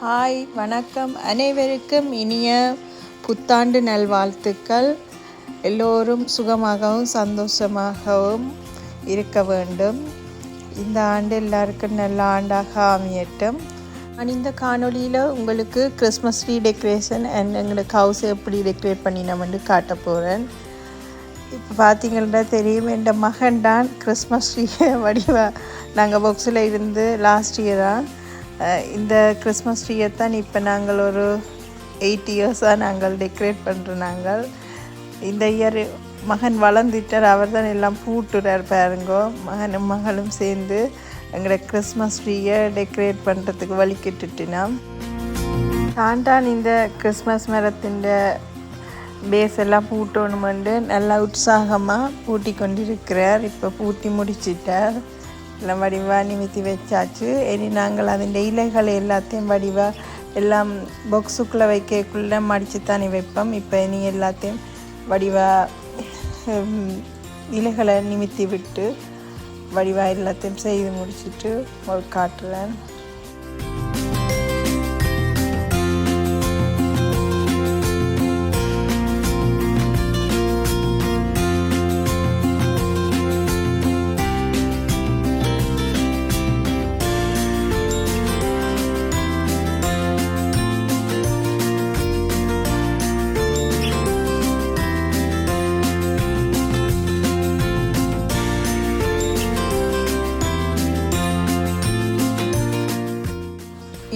Hi, வணக்கம். அனைவருக்கும் இனிய புத்தாண்டு நல்வாழ்த்துக்கள். எல்லோரும் சுகமாகவும் சந்தோஷமாகவும் இருக்க வேண்டும். இந்த ஆண்டு எல்லாருக்கும் நல்ல ஆண்டாக அமையட்டும். நான் இந்த காணொலியில் உங்களுக்கு கிறிஸ்மஸ் ட்ரீ டெக்கரேஷன் அண்ட் எங்களுக்கு ஹவுஸை எப்படி டெக்கரேட் பண்ணினோம்னு காட்ட போகிறேன். இப்போ பார்த்தீங்கன்னா தெரியும், என் மகன் தான் கிறிஸ்மஸ் ட்ரீயை நாங்கள் பாக்ஸில் இருந்து லாஸ்ட் இயராக இந்த கிறிஸ்மஸ் ட்ரீயை தான் இப்போ நாங்கள் ஒரு 8 இயர்ஸாக நாங்கள் டெக்கரேட் பண்ணுறோம். இந்த இயர் மகன் வளர்ந்துட்டார், அவர் தான் எல்லாம் பூட்டுறார் பாருங்கோ. மகனும் மகளும் சேர்ந்து எங்களோட கிறிஸ்மஸ் ட்ரீயை டெக்கரேட் பண்ணுறதுக்கு வழிகிட்டுனா தான் இந்த கிறிஸ்மஸ் மரத்தின் பேஸ் எல்லாம் பூட்டணுமெண்டு நல்லா உற்சாகமாக பூட்டி கொண்டிருக்கிறார். இப்போ பூட்டி முடிச்சிட்டார், எல்லாம் வடிவாக நிமித்தி வச்சாச்சு. இனி நாங்கள் அதன் இலைகளை எல்லாத்தையும் வடிவாக எல்லாம் பாக்ஸுக்குள்ளே வைக்கக்குள்ளே மடித்து தானே வைப்போம். இப்போ இனி எல்லாத்தையும் வடிவாக இலைகளை நிமித்தி விட்டு வடிவாக எல்லாத்தையும் செய்து முடிச்சுட்டு காட்டுறேன்.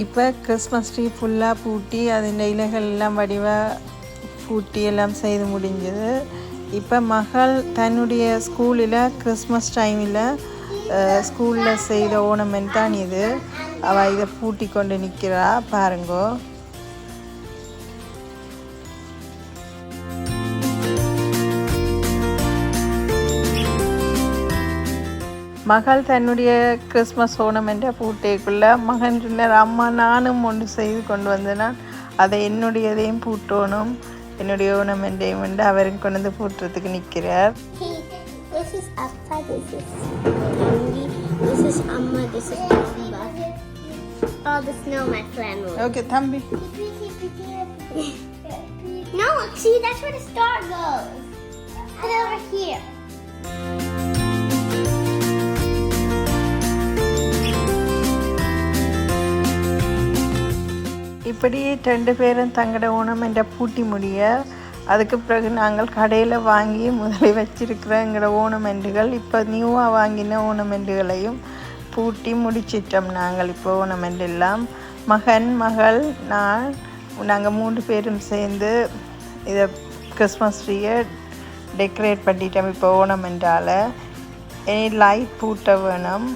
இப்போ கிறிஸ்மஸ் ட்ரீ ஃபுல்லாக பூட்டி அதன் இலைகள் எல்லாம் வடிவாக பூட்டி எல்லாம் செய்து முடிஞ்சது. இப்போ மகள் தன்னுடைய ஸ்கூலில் கிறிஸ்மஸ் டைமில் ஸ்கூலில் செய்த ஓர்னமெண்ட் தான் இது. அவள் இதை பூட்டி கொண்டு நிற்கிறா பாருங்கோ. மகள் தன்னுடைய கிறிஸ்மஸ் ஓர்னமெண்ட்டை பூட்டேக்குள்ளே மகன் சொன்னார், அம்மா நானும் ஒன்று செய்து கொண்டு வந்தேன்னா அதை என்னுடையதையும் பூட்டணும், என்னுடைய ஓர்னமெண்ட்டையும் வந்து அவருக்கு கொண்டு வந்து பூட்டுறதுக்கு நிற்கிறார். Okay, தம்பி. No, see, that's where the star goes. And over here. இப்படி 2 பேரும் தங்களோட ஓர்னமெண்ட்டை பூட்டி முடிய அதுக்கு பிறகு நாங்கள் கடையில் வாங்கி முதலில் வச்சிருக்கிற எங்களோட ஓர்னமெண்ட்டுகள் இப்போ நியூவாக வாங்கின ஓர்னமெண்ட்டுகளையும் பூட்டி முடிச்சிட்டோம். நாங்கள் இப்போ ஓர்னமெண்ட் எல்லாம் மகன் மகள் நாங்கள் 3 பேரும் சேர்ந்து இதை கிறிஸ்மஸ் ட்ரீயை டெக்கரேட் பண்ணிட்டோம். இப்போ ஓர்னமெண்ட்டால் இனி லைட் பூட்ட வேணும்.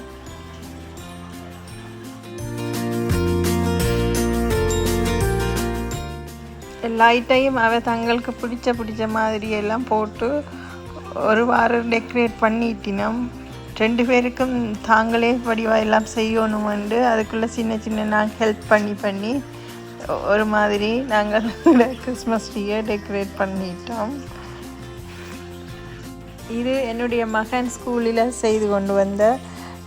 லைட்டையும் தங்களுக்கு பிடிச்ச மாதிரியெல்லாம் போட்டு ஒரு வாரம் டெக்கரேட் பண்ணிட்டினோம். 2 பேருக்கும் தாங்களே வடிவாக எல்லாம் செய்யணுமெண்டு அதுக்குள்ளே சின்ன நாங்கள் ஹெல்ப் பண்ணி ஒரு மாதிரி நாங்கள் கிறிஸ்மஸ் ட்ரீயை டெக்கரேட் பண்ணிட்டோம். இது என்னுடைய மகன் ஸ்கூலில் செய்து கொண்டு வந்த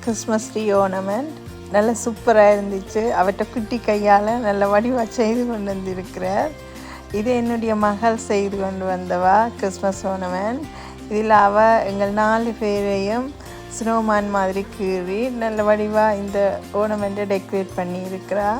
கிறிஸ்மஸ் ட்ரீ ஓர்னமெண்ட். நல்ல சூப்பராக இருந்துச்சு. அவர்கிட்ட குட்டி கையால் நல்ல வடிவாக செய்து கொண்டு வந்திருக்கிறார். இது என்னுடைய மகள் செய்து கொண்டு வந்தவா கிறிஸ்மஸ் ஓர்னமெண்ட். இதில் அவள் எங்கள் 4 பேரையும் ஸ்னோமேன் மாதிரி கீறி நல்ல வடிவாக இந்த ஓர்னமெண்ட்டை டெக்கரேட் பண்ணி இருக்கிறா.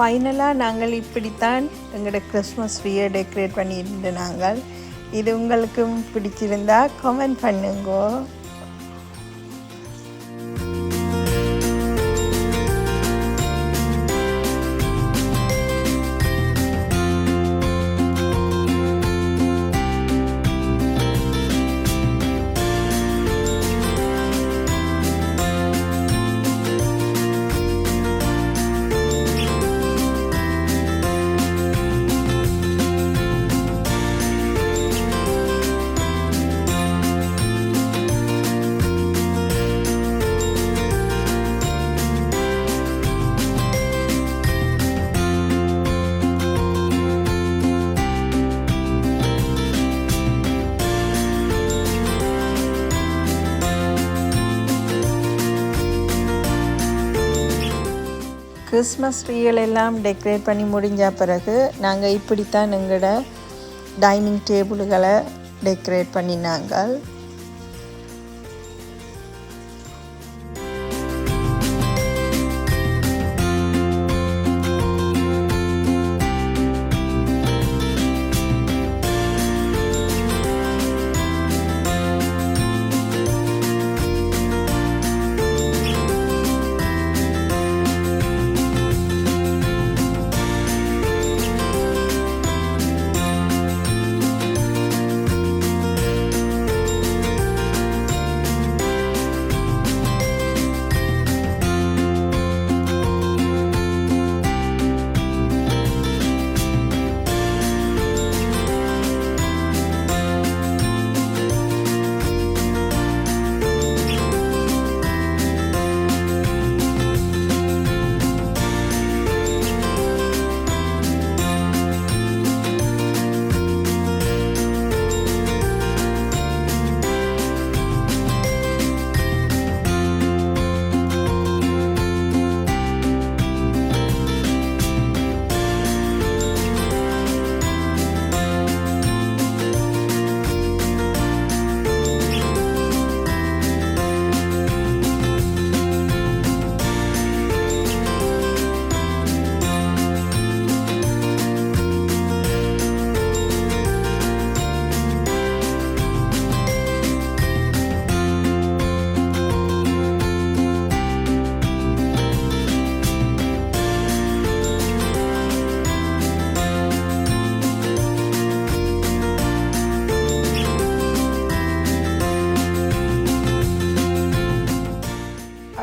ஃபைனலாக நாங்கள் இப்படித்தான் எங்களோட கிறிஸ்மஸ் ட்ரீயை டெக்கரேட் பண்ணிட்டு நாங்கள். இது உங்களுக்கும் பிடிச்சிருந்தா கமெண்ட் பண்ணுங்கோ. கிறிஸ்மஸ் ட்ரீகள் எல்லாம் டெக்கரேட் பண்ணி முடிஞ்ச பிறகு நாங்கள் இப்படித்தான் எங்களோட டைனிங் டேபிள்களை டெக்கரேட் பண்ணினாங்க.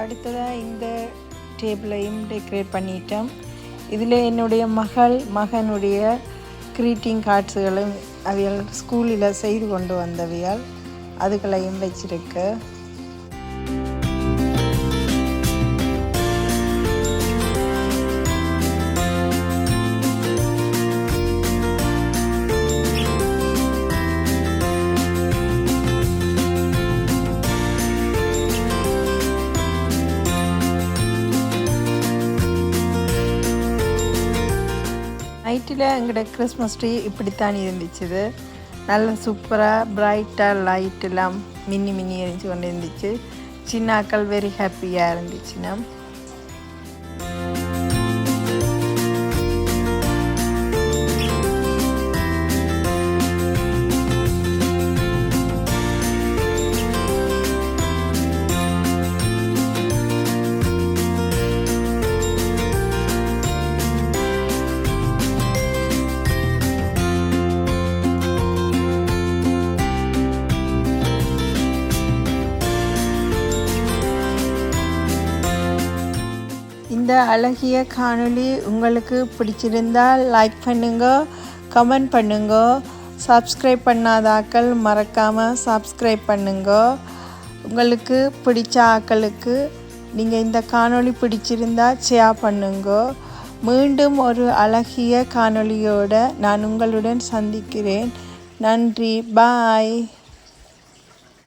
அடுத்ததாக இந்த டேபிளையும் டெக்கரேட் பண்ணிட்டோம். இதில் என்னுடைய மகனுடைய க்ரீட்டிங் கார்ட்ஸுகளும் அவைகள் ஸ்கூலில் செய்து கொண்டு வந்தவையால் அதுகளையும் வச்சிருக்கு. நைட்டில் எங்களோட கிறிஸ்மஸ் ட்ரீ இப்படித்தான் இருந்துச்சு. நல்ல சூப்பராக பிரைட்டாக லைட் எல்லாம் மின்னி எரிஞ்சு கொண்டு இருந்துச்சு. சின்னாக்கள் வெரி ஹாப்பியாக இருந்துச்சுன்னா. இந்த அழகிய காணொளி உங்களுக்கு பிடிச்சிருந்தால் லைக் பண்ணுங்க, கமெண்ட் பண்ணுங்க. சப்ஸ்கிரைப் பண்ணாதாக்கள் மறக்காமல் சப்ஸ்கிரைப் பண்ணுங்க. உங்களுக்கு பிடிச்ச ஆக்களுக்கு நீங்கள் இந்த காணொளி பிடிச்சிருந்தா ஷேர் பண்ணுங்க. மீண்டும் ஒரு அழகிய காணொளியோடு நான் உங்களுடன் சந்திக்கிறேன். நன்றி, பாய்.